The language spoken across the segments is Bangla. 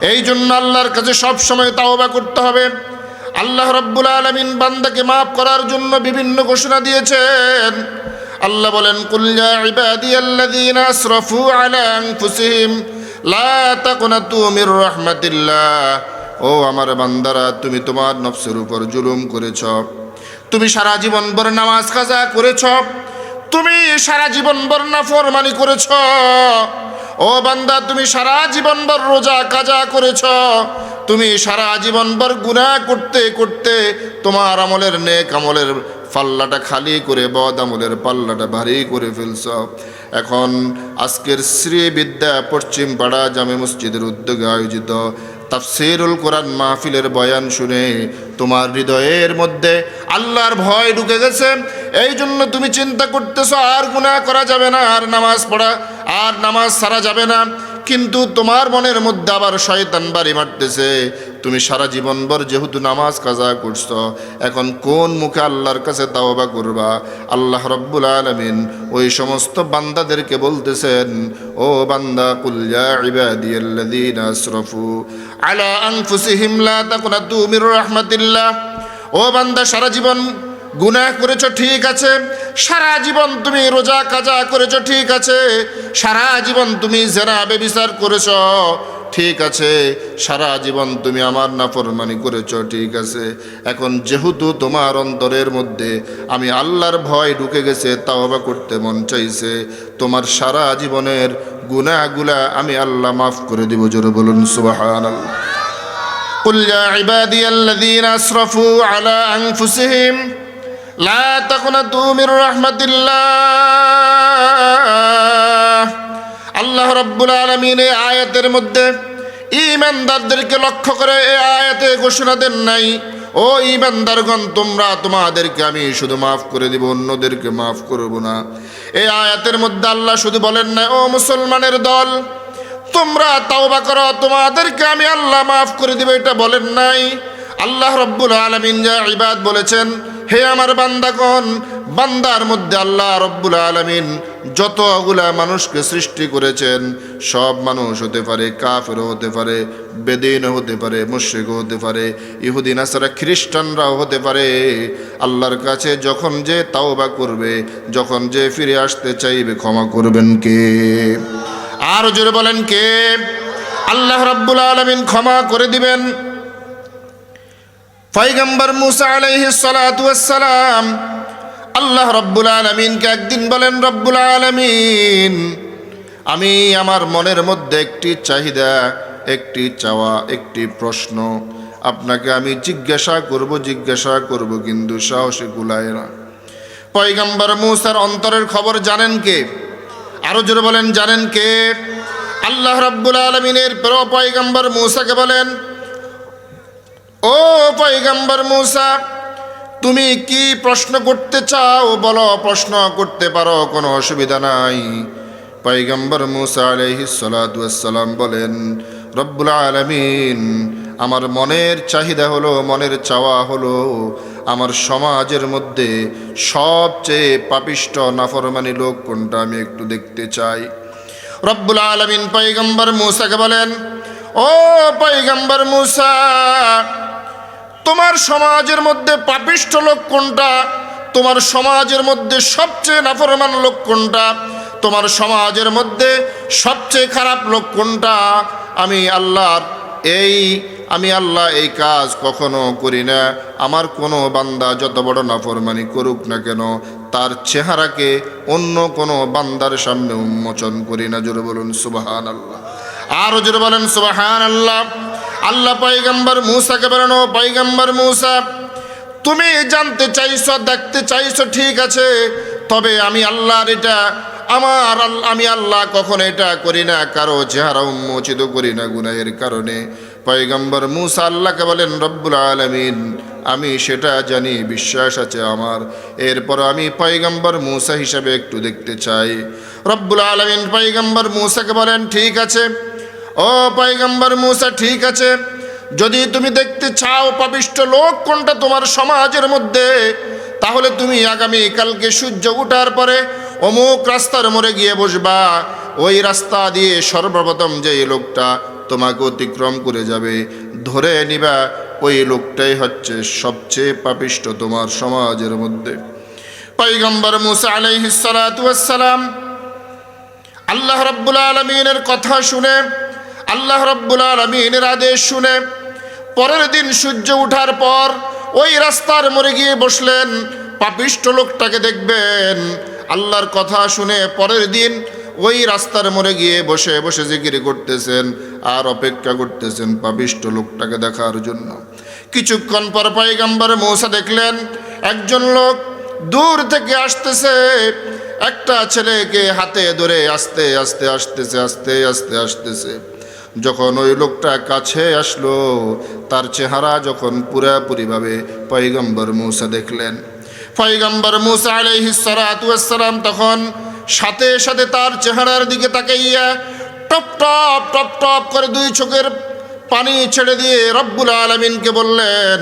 এই জন্য আল্লাহর কাছে সব সময় তাওবা করতে হবে। আল্লাহ রাব্বুল আলামিন বান্দাকে মাফ করার জন্য বিভিন্ন ঘোষণা দিয়েছেন। আল্লাহ বলেন, কুল ইয়া ইবাদিয়াল্লাযীনা আসরাফু আলা আনফুসিহিম লা তাকনাতু মির রাহমাতিল্লাহ। ও আমার বান্দারা, তুমি তোমার নফসের উপর জুলুম করেছ, তুমি সারা জীবন ভর নামাজ কাজা করেছ, তুমি সারা জীবন ভর নাফরমানি করেছ। ও বান্দা, তুমি সারা জীবন ভর রোজা কাজা করেছ, তুমি সারা জীবন ভর গুনাহ করতে করতে তোমার আমলের নেক আমলের পাল্লাটা খালি করে বদ আমলের পাল্লাটা ভারী করে ফেলছ। এখন আজকের শ্রী বিদ্যা পশ্চিম পাড়া জামে মসজিদের উদ্যোগে আয়োজিত তাফসীরুল কোরআন মাহফিলের বয়ান শুনে তোমার হৃদয়ের মধ্যে আল্লাহর ভয় ঢুকে গেছে। এই জন্য তুমি চিন্তা করতেছো আর গুনাহ করা যাবে না, আর নামাজ পড়া আর নামাজ ছাড়া যাবে না। কিন্তু তোমার মনের মধ্যে আবার শয়তান বাড়ি মারতেছে। তুমি সারা জীবনভর যেহেতু নামাজ কাজা করছো, এখন কোন মুখে আল্লাহর কাছে তাওবা করবা? আল্লাহ রাব্বুল আলামিন ওই সমস্ত বান্দাদেরকে বলতেছেন, ও বান্দা, কুল ইয়া ইবাদিয়াল্লাযীনা আসরাফু আলা আনফুসিহিম লা তাকনাতু মির রাহমাতিল্লাহ। ও বান্দা, সারা জীবন গুনাহ করেছ, ঠিক আছে। সারা জীবন তুমি রোজা কাজা করেছ, ঠিক আছে। সারা জীবন তুমি জেনা ব্যভিচার করেছ, ঠিক আছে। সারা জীবন তুমি আমার নাফরমানি করেছ, ঠিক আছে। এখন যেহেতু তোমার অন্তরের মধ্যে আমি আল্লাহর ভয় ঢুকে গেছে, তাওবা করতে মন চাইছে, তোমার সারা জীবনের গুনাহগুলা আমি আল্লাহ মাফ করে দিব। জোরে বলুন সুবহানাল্লাহ। কুল ইয়া ইবাদিয়াল্লাযীনা আসরাফু আলা আনফুসিহিম লা তাকনাতু মির রাহমাতিল্লাহ। আল্লাহ রাব্বুল আলামিন এই আয়াতের মধ্যে ঈমানদারদেরকে লক্ষ্য করে এই আয়াতে ঘোষণা দেন নাই, ও ঈমানদারগণ, তোমরা তোমাদেরকে আমি শুধু মাফ করে দিব, অন্যদেরকে মাফ করব না। এই আয়াতের মধ্যে আল্লাহ শুধু বলেন না, ও মুসলমানের দল, তোমরা তাওবা করো, তোমাদেরকে আমি আল্লাহ মাফ করে দিব, এটা বলেন নাই। আল্লাহ রাব্বুল আলামিন যা ইবাদ বলেছেন, হে আমার বান্দাগণ, বান্দার মধ্যে আল্লাহ রাব্বুল আলামিন যতগুলা মানুষকে সৃষ্টি করেছেন, সব মানুষ হতে পারে, কাফেরও হতে পারে, বেদিনও হতে পারে, মুশরিকও হতে পারে, ইহুদি নাসারা খ্রিস্টানরাও হতে পারে। আল্লাহর কাছে যখন যে তাওবা করবে, যখন যে ফিরে আসতে চাইবে, ক্ষমা করবেন কে? আর জোরে বলেন কে? আল্লাহ রাব্বুল আলামিন ক্ষমা করে দিবেন। পয়গম্বর মুসা আলাইহিস সালাতু ওয়াস সালাম আল্লাহ রাব্বুল আলামিনকে একদিন বলেন, রব্বুল আলামিন, আমি আমার মনের মধ্যে একটি চাহিদা, একটি চাওয়া, একটি প্রশ্ন আপনাকে আমি জিজ্ঞাসা করব, কিন্তু সাহসে কুলায় না। পয়গম্বর মুসার অন্তরের খবর জানেন কে? আরো জোরে বলেন, জানেন কে? আল্লাহ রাব্বুল আলামিনের প্রিয় পয়গম্বর মুসাকে বলেন, ও পয়গম্বর মুসা, তুমি কি প্রশ্ন করতে চাও বলো, প্রশ্ন করতে পারো, কোনো অসুবিধা নাই। পয়গম্বর মুসা আলাইহিস সালাতু ওয়াস সালাম বলেন, রব্বুল আলামিন, আমার মনের চাহিদা হলো, মনের চাওয়া হলো, আমার সমাজের মধ্যে সবচেয়ে পাপিষ্ট নাফরমানি লোক কোনটা আমি একটু দেখতে চাই। রব্বুল আলামিন পয়গম্বর মুসাকে বলেন, ও পয়গম্বর মুসা, তোমার সমাজের মধ্যে পাপিষ্ট লোক কোনটা? তোমার সমাজের মধ্যে সবচেয়ে নাফরমান লোক কোনটা? তোমার সমাজের মধ্যে সবচেয়ে খারাপ লোক কোনটা? আমি আল্লাহ এই কাজ কখনো করি না। আমার কোনো বান্দা যত বড় নাফরমানি করুক না কেন, তার চেহারাকে অন্য কোনো বান্দার সামনে উন্মোচন করি না। জোরে বলুন সুবহানাল্লাহ। আরো জোরে বলেন সুবহানাল্লাহ। আল্লাহ পয়গম্বর মুসাকে বলেন, ও পয়গম্বর মুসা, তুমি জানতে চাইছো, দেখতে চাইছো, ঠিক আছে, তবে আমি আল্লাহ কখনো এটা করি না, কারো চেহারা উন্মোচিত করি না গুনাহের কারণে। পয়গম্বর মুসা আল্লাহকে বলেন, রব্বুল আলামিন, আমি সেটা জানি, বিশ্বাস আছে আমার, এরপর আমি পয়গম্বর মুসা হিসাবে একটু দেখতে চাই। রব্বুল আলামিন পয়গম্বর মুসাকে বলেন, ঠিক আছে, ও পয়গম্বর মুসা, ঠিক আছে, যদি তুমি দেখতে চাও পাপিষ্ট লোক কোনটা তোমার সমাজের মধ্যে, তাহলে তুমি আগামী কালকে সূর্য ওঠার পরে অমুক রাস্তার মোড়ে গিয়ে বসবা। ওই রাস্তা দিয়ে সর্বপ্রথম যে লোকটা তোমাকে অতিক্রম করে যাবে, ধরে নিবা ওই লোকটাই হচ্ছে সবচেয়ে পাপিষ্ঠ তোমার সমাজের মধ্যে। পয়গম্বর মুসা আলাইহিস সালাতু ওয়াস সালাম আল্লাহ রাব্বুল আলামিনের কথা শুনে, আল্লাহ রাব্বুল আলামিনের আদেশ শুনে পরের দিন সূর্য ওঠার পর ওই রাস্তার মোড়ে গিয়ে বসলেন। পাপিষ্ঠ লোকটাকে দেখবেন, আল্লাহর কথা শুনে পরের দিন ওই রাস্তার মোড়ে গিয়ে বসে বসে জিকির করতেছেন আর অপেক্ষা করতেছেন পাপিষ্ঠ লোকটাকে দেখার জন্য। কিছুক্ষণ পর পয়গম্বর মুসা দেখলেন একজন লোক দূর থেকে আসতেছে, একটা ছেলেকে হাতে ধরে আস্তে আস্তে আসতেছে। যখন ওই লোকটা কাছে আসলো, তার চেহারা যখন পুরাপুরিভাবে পয়গম্বর মুসা দেখলেন, পয়গম্বর মুসা আলাইহিস সালাতু ওয়াস সালাম তখন সাথে সাথে তার চেহারার দিকে তাকাইয়া টপ টপ টপ টপ করে দুই চোখের পানি ছেড়ে দিয়ে রব্বুল আলামিনকে বললেন,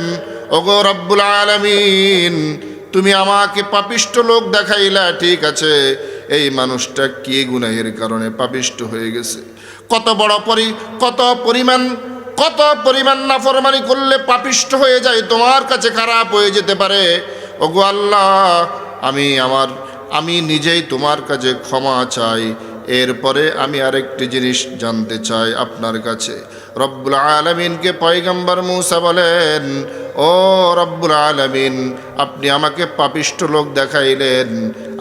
ওগো রব্বুল আলামিন, তুমি আমাকে পাপিষ্ঠ লোক দেখাইলা, ঠিক আছে, এই মানুষটা কি গুনাহের কারণে পাপিষ্ঠ হয়ে গেছে, কত পরিমাণ নাফরমানি করলে পাপিষ্ঠ হয়ে যায়, তোমার কাছে খারাপ হয়ে যেতে পারে। ওগো আল্লাহ, আমি নিজেই তোমার কাছে ক্ষমা চাই। এরপরে আমি আরেকটি জিনিস জানতে চাই আপনার কাছে। রব্বুল আলামিনকে পয়গম্বর মুসা বলেন, ও রব্বুল আলামিন, আপনি আমাকে পাপিষ্ঠ লোক দেখাইলেন,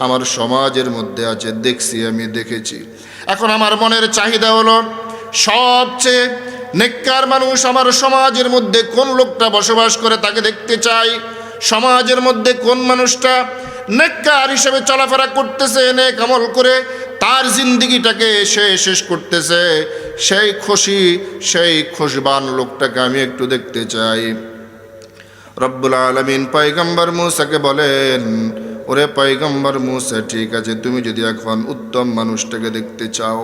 আমার সমাজের মধ্যে আছে, আমি দেখেছি। এখন আমার মনের চাহিদা হলো সবচেয়ে নেককার মানুষ আমার সমাজের মধ্যে কোন লোকটা বসবাস করে তাকে দেখতে চাই। সমাজের মধ্যে কোন মানুষটা নেককার হিসেবে চলাফেরা করতেছে, নেক আমল করে তার জিন্দেগিটাকে সে শেষ করতেছে, সেই খুশবান লোকটাকে আমি একটু দেখতে চাই। রব্বুল আলামিন পয়গম্বর মুসাকে বলেন, ওরে পয়গম্বর মুসা, ঠিক আছে, তুমি যদি এখন উত্তম মানুষটাকে দেখতে চাও,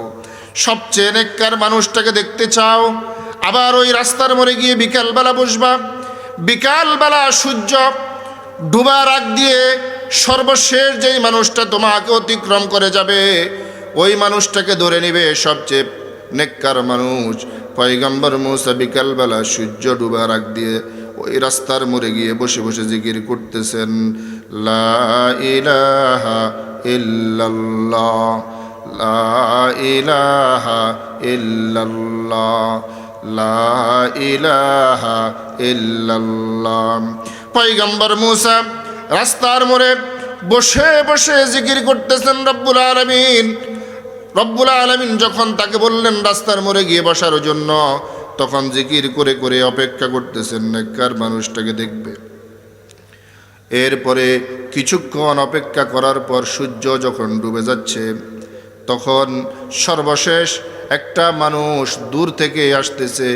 সবচেয়ে নেককার মানুষটাকে দেখতে চাও, আবার ওই রাস্তার মোড়ে গিয়ে বিকালবেলা বসবা। বিকালবেলা সূর্য ডুবার আগ দিয়ে সর্বশেষ যেই মানুষটা তোমাকে অতিক্রম করে যাবে, ওই মানুষটাকে ধরে নিবে সবচেয়ে নেককার মানুষ। পয়গম্বর মুসা বিকালবেলা সূর্য ডুবার আগ দিয়ে ওই রাস্তার মোড়ে গিয়ে বসে বসে জিকির করতেছেন, লা ইলাহা ইল্লাল্লাহ, লা ইলাহা ইল্লাল্লাহ, লা ইলাহা ইল্লাল্লাহ। পয়গম্বর মুসা রাস্তার মোড়ে বসে বসে জিকির করতেছেন রব্বুল আলামিন যখন তাকে বললেন রাস্তার মোড়ে গিয়ে বসার জন্য, তখন জিকির করে করে অপেক্ষা করতেছেন নেককার মানুষটাকে দেখবে। এরপরে কিছুক্ষণ অপেক্ষা করার পর সূর্য যখন ডুবে যাচ্ছে, তখন সর্বশেষ একটা মানুষ দূর থেকে আসতেছে,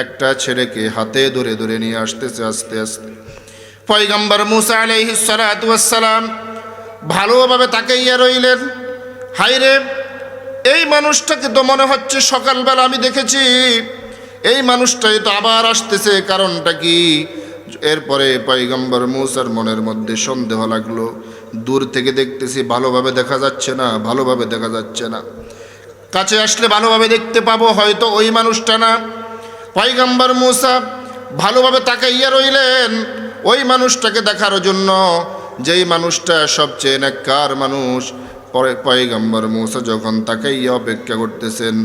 একটা ছেলেকে হাতে ধরে ধরে নিয়ে আসতেছে আস্তে আস্তে। পয়গম্বর মুসা আলাইহিস সালাতু ওয়াস সালাম ভালোভাবে তাকাইয়া রইলেন, হায়রে, এই মানুষটাকে তো মনে হচ্ছে সকালবেলা আমি দেখেছি, এই মানুষটাই তো আবার আসতেছে, কারণটা কি? এরপরে পয়গম্বর মুসার মনের মধ্যে সন্দেহ লাগলো, দূর থেকে দেখতেছি ভালোভাবে দেখা যাচ্ছে না, কাছে আসলে ভালোভাবে দেখতে পাবো, হয়তো ওই মানুষটা না। পয়গম্বর মুসা ভালোভাবে তাকাইয়া রইলেন ওই মানুষটাকে দেখার জন্য, যেই মানুষটা সবচেয়ে নেককার মানুষ। পরে পয়গম্বর মুসা যখন তাকাইয়া অপেক্ষা করতেছেন,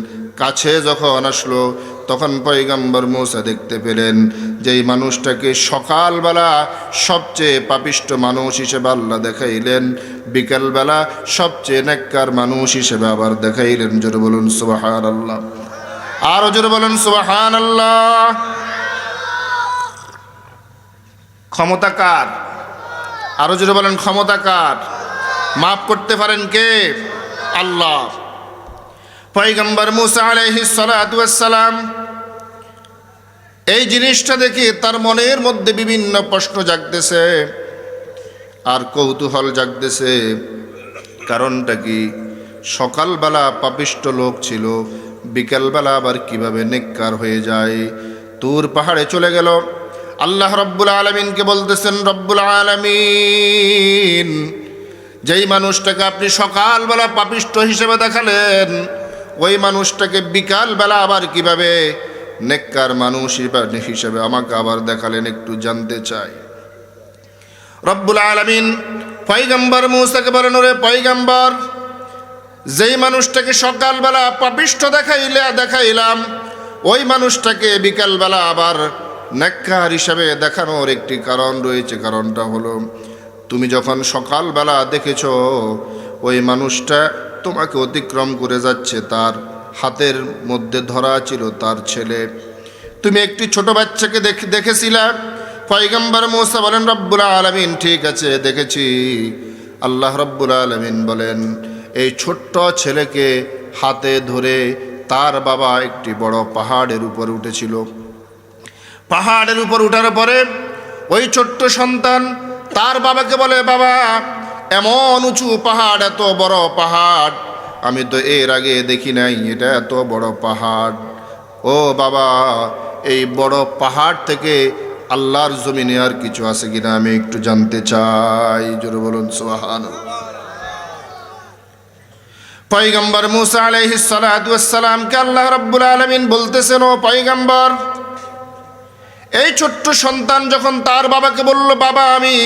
কাছে যখন আসলো, তখন পয়গম্বর মুসা দেখতে পেলেন যেই মানুষটাকে সকালবেলা সবচেয়ে পাপিষ্ঠ মানুষ হিসেবে আল্লাহ দেখাইলেন, বিকালবেলা সবচেয়ে নেককার মানুষ হিসেবে আবার দেখাইলেন। জোরে বলুন সুবহানাল্লাহ, আরো জোরে বলুন সুবহানাল্লাহ। ক্ষমতা কার? আরো জোরে বলেন ক্ষমতা কার? মাফ করতে পারেন কে? আল্লাহ। পয়গম্বর মুসা আলাইহিস সালাতু ওয়াস সালাম এই জিনিসটা দেখে তার মনের মধ্যে বিভিন্ন প্রশ্ন জাগতেছে আর কৌতূহল জাগতেছে। কারণটা কি? সকালবেলা পাপিষ্ঠ লোক ছিল, বিকালবেলা আবার কিভাবে নেককার হয়ে যায়? তুর পাহাড়ে চলে গেল, আল্লাহ রব্বুল আলামিনকে বলতেছেন, রব্বুল আলামিন, যেই মানুষটাকে আপনি সকালবেলা পাপিষ্ঠ হিসেবে দেখালেন, ওই মানুষটাকে বিকালবেলা আবার কিভাবে নেককার মানুষ হিসেবে আমাকে আবার দেখালেন, একটু জানতে চাই। রব্বুল আলামিন পয়গম্বর মূসাকে বলেন, ওরে পয়গম্বর, যেই মানুষটাকে সকালবেলা পাপিষ্ঠ দেখাইলাম ওই মানুষটাকে বিকালবেলা আবার নেককার হিসাবে দেখানোর একটি কারণ রয়েছে। কারণটা হলো, তুমি যখন সকালবেলা দেখেছো ওই মানুষটা তোমাকে অতিক্রম করে যাচ্ছে, তার হাতের মধ্যে ধরা ছিল তার ছেলে। তুমি একটি ছোট বাচ্চাকে দেখেছিলা। পয়গম্বর মূসা বলেন, রব্বুল আলামিন ঠিক আছে দেখেছি। আল্লাহ রব্বুল আলামিন বলেন, এই ছোট্ট ছেলেকে হাতে ধরে তার বাবা একটি বড় পাহাড়ের উপর উঠেছিল। পাহাড়ের উপর উঠার পরে ওই ছোট্ট সন্তান তার বাবাকে বলে, বাবা, এমন উঁচু পাহাড়, এত বড় পাহাড় আমি তো এর আগে দেখি নাই, এটা এত বড় পাহাড়। ও বাবা, এই বড় পাহাড় থেকে আল্লাহর জমিনে আর কিছু আছে কিনা আমি একটু জানতে চাই। জোরে বলুন সুবহানাল্লাহ। পয়গম্বর মূসা আলাইহিস সালাতু ওয়াস সালামকে আল্লাহ রাব্বুল আলামিন বলতেছেন, ও পয়গম্বর, এই ছোট্ট সন্তান যখন তার বাবাকে বলল, বাবা, আমি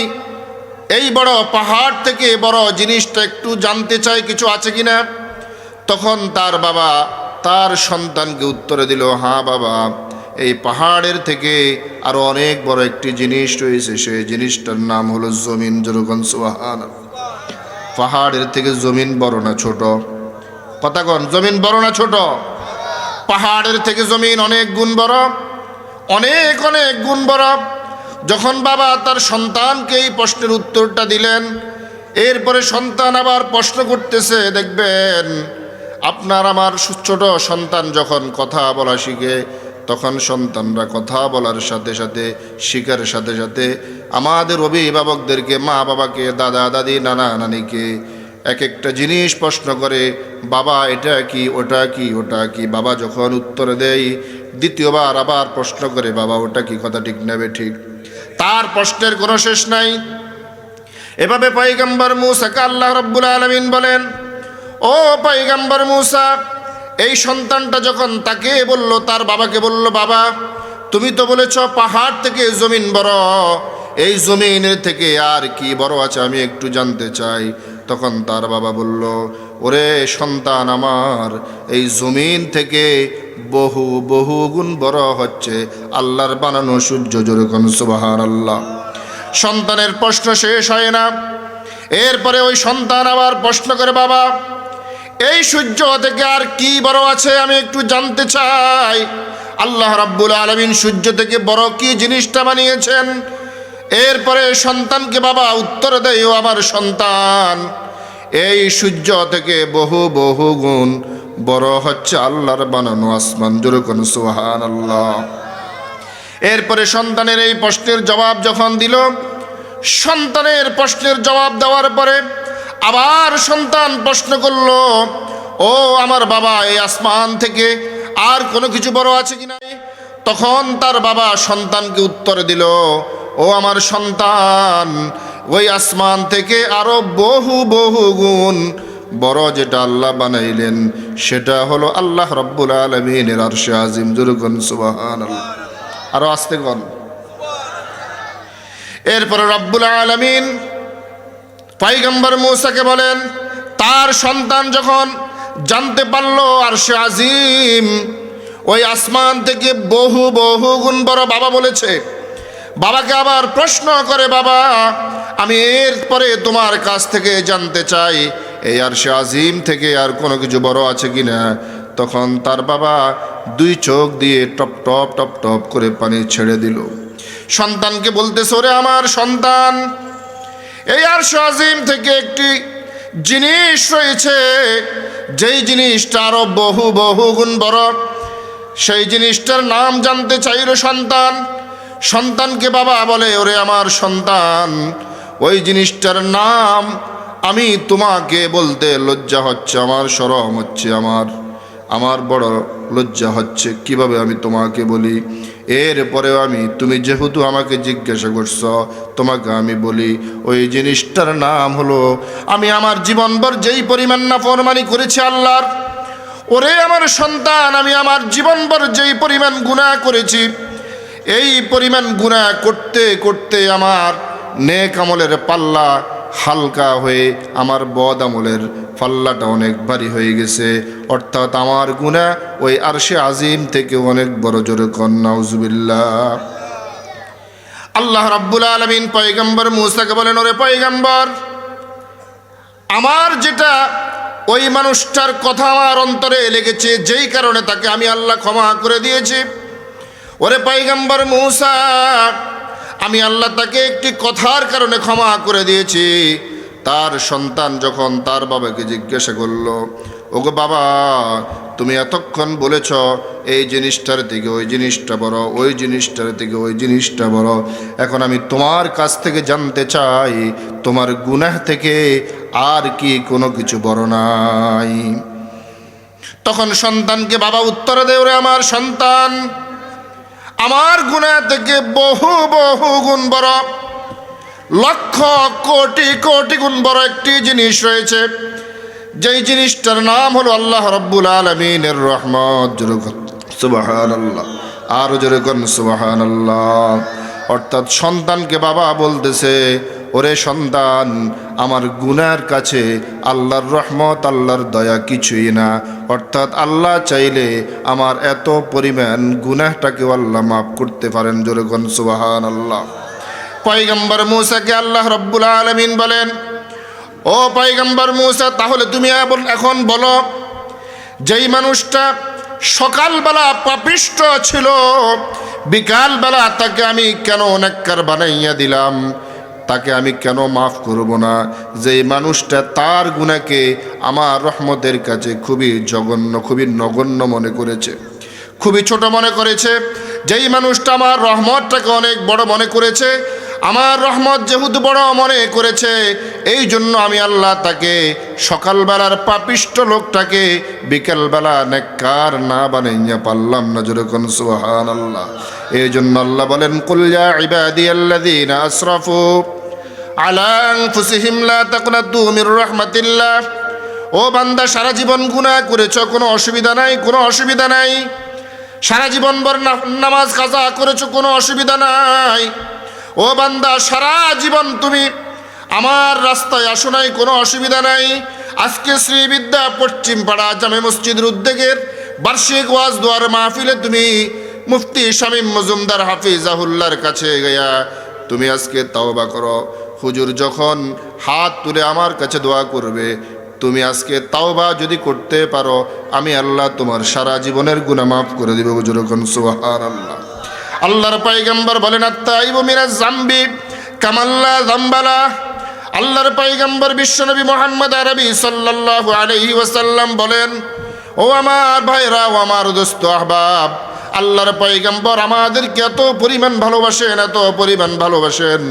এই বড় পাহাড় থেকে বড় জিনিসটা একটু জানতে চাই, কিছু আছে কিনা, তখন তার বাবা তার সন্তানকে উত্তরে দিল, হ্যাঁ বাবা, এই পাহাড়ের থেকে আরো অনেক বড় একটি জিনিস রয়েছে, সেই জিনিসটার নাম হলো জমিন। যেরকম সুবহানাল্লাহ। পাহাড়ের থেকে জমিন বড় না ছোট? কথা কন, জমিন বড় না ছোট? পাহাড়ের থেকে জমিন অনেক গুণ বড়, অনেক অনেক গুণ বড়। যখন বাবা তার সন্তানকে এই প্রশ্নের উত্তরটা দিলেন, এরপরে সন্তান আবার প্রশ্ন করতেছে। দেখবেন, আপনার আমার ছোট সন্তান যখন কথা বলা শিখে, তখন সন্তানরা কথা বলার সাথে সাথে, শিখার সাথে সাথে আমাদের অভিভাবকদেরকে, মা বাবাকে, দাদা দাদি, নানা নানিকে এক একটা জিনিস প্রশ্ন করে, বাবা এটা কি, ওটা কি, ওটা কি। বাবা যখন উত্তর দেয়, দ্বিতীয়বার আবার প্রশ্ন করে, বাবা ওটা কি, কথা ঠিক নেবে ঠিক। তার প্রশ্নের কোনো শেষ নাই। এভাবে পয়গম্বর মূসাকে আল্লাহ রাব্বুল আলামিন বলেন, ও পয়গম্বর মূসা, এই সন্তানটা যখন তাকে বলল, তার বাবাকে বলল, বাবা, তুমি তো বলেছ পাহাড় থেকে জমিন বড়, এই জমিনের থেকে আর কি বড় আছে আমি একটু জানতে চাই। তখন তার বাবা বলল, ওরে সন্তান আমার, এই জমিন থেকে বহু বহু গুণ বড় হচ্ছে আল্লাহর বানানো সূর্য। যেরকম সুবহানাল্লাহ। সন্তানের প্রশ্ন শেষ হয় না। এরপরে ওই সন্তান আবার প্রশ্ন করে, বাবা, এই সূর্য থেকে আর কি বড় আছে আমি একটু জানতে চাই। আল্লাহ রাব্বুল আলামিন সূর্য থেকে বড় কি জিনিসটা বানিয়েছেন। এরপরে সন্তানকে বাবা উত্তর দেয়, ও আমার সন্তান, এই সূর্য থেকে বহু বহু গুণ বড় হচ্ছে আল্লাহর বানানো আসমান। যেরকম সুবহানাল্লাহ। এরপরে সন্তানের এই প্রশ্নের জবাব যখন দিল, সন্তানের প্রশ্নের জবাব দেওয়ার পরে আবার সন্তান প্রশ্ন করল, ও আমার বাবা, এই আসমান থেকে আর কোনো কিছু বড় আছে কিনা। তখন তার বাবা সন্তানকে উত্তর দিল, ও আমার সন্তান, ওই আসমান থেকে আরো বহু বহু গুণ বড় যেটা আল্লাহ বানাইলেন, সেটা হলো আল্লাহ রাব্বুল আলামিনের আরশে আজিম। যেরকম সুবহানাল্লাহ। আরো আস্তে কন। এরপরে রাব্বুল আলামিন পয়গম্বর মূসাকে বলেন, তার সন্তান যখন জানতে পারলো আরশে আজিম ওই আসমান থেকে বহু বহু গুণ বড়, বাবা বলেছে, বাবাকে আবার প্রশ্ন করে, বাবা, আমি এরপরে তোমার কাছ থেকে জানতে চাই, এই আরশে আজিম থেকে আর কোনো কিছু বড় আছে কিনা। তখন তার বাবা দুই চোখ দিয়ে টপ টপ টপ টপ করে পানি ছেড়ে দিল। সন্তানকে বলতেছে, ওরে আমার সন্তান, এই আরশে আজিম থেকে একটি জিনিস রয়েছে, যেই জিনিসটা আরো বহু বহু গুণ বড়, সেই জিনিসটার নাম জানতে চাইল সন্তান। সন্তানকে বাবা বলে, ওরে আমার সন্তান, ওই জিনিসটার নাম আমি তোমাকে বলতে লজ্জা হচ্ছে, আমার শরম হচ্ছে, আমার বড় লজ্জা হচ্ছে, কিভাবে আমি তোমাকে বলি। এরপরেও তুমি যেহেতু আমাকে জিজ্ঞাসা করছ, তোমাকে আমি বলি, ওই জিনিসটার নাম হলো, আমি আমার জীবনভর যেই পরিমাণ নাফরমানি করেছি আল্লাহর, ওরে আমার সন্তান, আমি আমার জীবনভর যেই পরিমাণ গুনাহ করেছি, এই পরিমাণ গুনাহ করতে করতে আমার নেক আমলের পাল্লা হালকা হয়ে আমার বদ আমলের পাল্লাটা অনেক ভারী হয়ে গেছে। অর্থাৎ আমার গুনাহ ওই আরশে আজিম থেকে অনেক বড়। জোরে কন নাউজুবিল্লাহ। আল্লাহ রাব্বুল আলামিন পয়গম্বর মূসাকে বলেন, ওরে পয়গম্বর, আমার যেটা ওই মানুষটার কথা আমার অন্তরে লেগেছে, যেই কারণে তাকে আমি আল্লাহ ক্ষমা করে দিয়েছি, ওরে পয়গম্বর মূসা, আমি আল্লাহ তাকে একটি কথার কারণে ক্ষমা করে দিয়েছি। তার সন্তান যখন তার বাবাকে জিজ্ঞাসা করলো, ওগো বাবা, তুমি এতক্ষণ বলেছ এই জিনিসটার থেকে ওই জিনিসটা বড়, ওই জিনিসটার থেকে ওই জিনিসটা বড়, এখন আমি তোমার কাছ থেকে জানতে চাই তোমার গুনাহ থেকে আর কি কোনো কিছু বড় নাই? তখন সন্তানকে বাবা উত্তর দেয়, ওরে আমার সন্তান, আমার গুনাহ থেকে বহু বহু গুণ বড়, লক্ষ কোটি কোটি গুণ বড় একটি জিনিস রয়েছে, যেই জিনিসটার নাম হলো আল্লাহ রাব্বুল আলামিনের রহমত। সুবহানাল্লাহ, আরো জোরে কোন সুবহানাল্লাহ। অর্থাৎ সন্তানকে বাবা বলতেছে, ওরে সন্তান, আমার গুনার কাছে আল্লাহর রহমত, আল্লাহর দয়া কিছুই না। অর্থাৎ আল্লাহ চাইলে আমার এত পরিমাণ গুনাহটাকেও আল্লাহ মাফ করতে পারেন। জোরে কোন সুবহানাল্লাহ। পয়গম্বর মূসাকে আল্লাহ রাব্বুল আলামিন বলেন, ও পয়গম্বর মূসা, তাহলে তুমি এখন বলো, যেই মানুষটা সকালবেলা পাপিষ্ঠ ছিল, বিকালবেলা তাকে আমি কেন নেককার বানাইয়া দিলাম, তাকে আমি কেন মাফ করব না? যেই মানুষটা তার গুনাহকে আমার রহমতের কাছে খুবই জঘন্য, খুবই নগণ্য মনে করেছে, খুবই ছোট মনে করেছে, যেই মানুষটা আমার রহমতটাকে অনেক বড় মনে করেছে, আমার রহমত যেহেতু বড় মনে করেছে, এই জন্য আমি আল্লাহ তাকে সকালবেলার পাপিষ্ঠ লোকটাকে বিকেলবেলা নেককার না বানাইয়া পারলাম না। যেরকম সুবহানাল্লাহ। এই জন্য আল্লাহ বলেন, কুল ইয়া ইবাদিয়াল্লাযীনা আসরাফু আলা আনফুসিহিম লা তাকনাতু মির রাহমাতিল্লাহ। ও বান্দা, সারা জীবন গুনাহ করেছো, কোনো অসুবিধা নাই, কোনো অসুবিধা নাই। সারা জীবন ভর নামাজ কাজা করেছো, কোনো অসুবিধা নাই। ও বান্দা, সারা জীবন তুমি আমার রাস্তায় আসো নাই, কোনো অসুবিধা নাই। আজকে শ্রীবিদ্যা পশ্চিম পাড়া জামে মসজিদের উদ্যোগের বার্ষিক ওয়াজ দোয়ার মাহফিলে তুমি মুফতি শামীম মজুমদার হাফিজাহুল্লাহর কাছে গিয়া তুমি আজকে তাওবা করো। হুজুর যখন হাত তুলে আমার কাছে দোয়া করবে, তুমি আজকে তাওবা যদি করতে পারো, আমি আল্লাহ তোমার সারা জীবনের গুনাহ মাফ করে দিব। যেরকম সুবহানাল্লাহ। আল্লাহর পয়গম্বর বলেন, আত-তাইবু মিনাজ যামবি কামাল্লা যামবালা। আল্লাহর পয়গম্বর বিশ্বনবী মুহাম্মদ আরবি সাল্লাল্লাহু আলাইহি ওয়াসাল্লাম বলেন, ও আমার ভাইরা, ও আমার দোস্ত আহবাব, আল্লাহর পয়গম্বর আমাদেরকে এত পরিমাণ ভালোবাসেন, এত পরিমাণ ভালোবাসেন,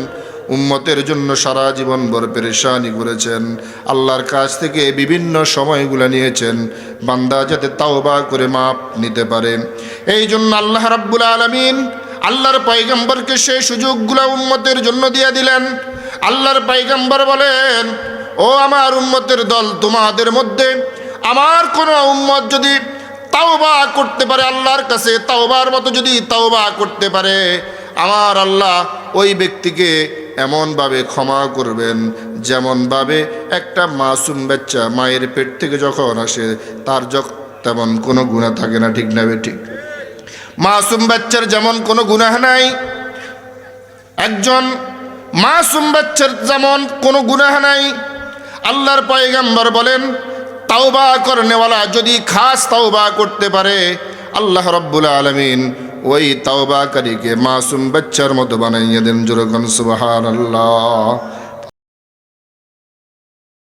উম্মতের জন্য সারা জীবন ভর পেরেশানি করেছেন, আল্লাহর কাছ থেকে বিভিন্ন সময়গুলো নিয়েছেন বান্দা যাতে তাওবা করে মাপ নিতে পারে। এই জন্য আল্লাহ রাব্বুল আলামিন আল্লাহর পয়গম্বরকে সেই সুযোগগুলো উম্মতের জন্য দিয়ে দিলেন। আল্লাহর পয়গম্বর বলেন, ও আমার উম্মতের দল, তোমাদের মধ্যে আমার কোনো উম্মত যদি তাওবা করতে পারে, আল্লাহর কাছে তাওবার মতো যদি তাওবা করতে পারে, আমার আল্লাহ ওই ব্যক্তিকে এমনভাবে ক্ষমা করবেন যেমনভাবে একটা মাসুম বাচ্চা মায়ের পেট থেকে যখন আসে তার তেমন কোনো গুনাহ থাকে না। ঠিক না ঠিক? মাসুম বাচ্চার যেমন কোনো গুনাহ নাই, একজন মাসুম বাচ্চার যেমন কোনো গুনাহ নাই। আল্লাহর পয়গম্বর বলেন, তাওবা করনেওয়ালা যদি খাস তাওবা করতে পারে, আল্লাহ রাব্বুল আলামিন ওই তাওবাকারীকে মাসুম বাচ্চার মতো বানাইয়া দেন। যেরকম সুবহানাল্লাহ।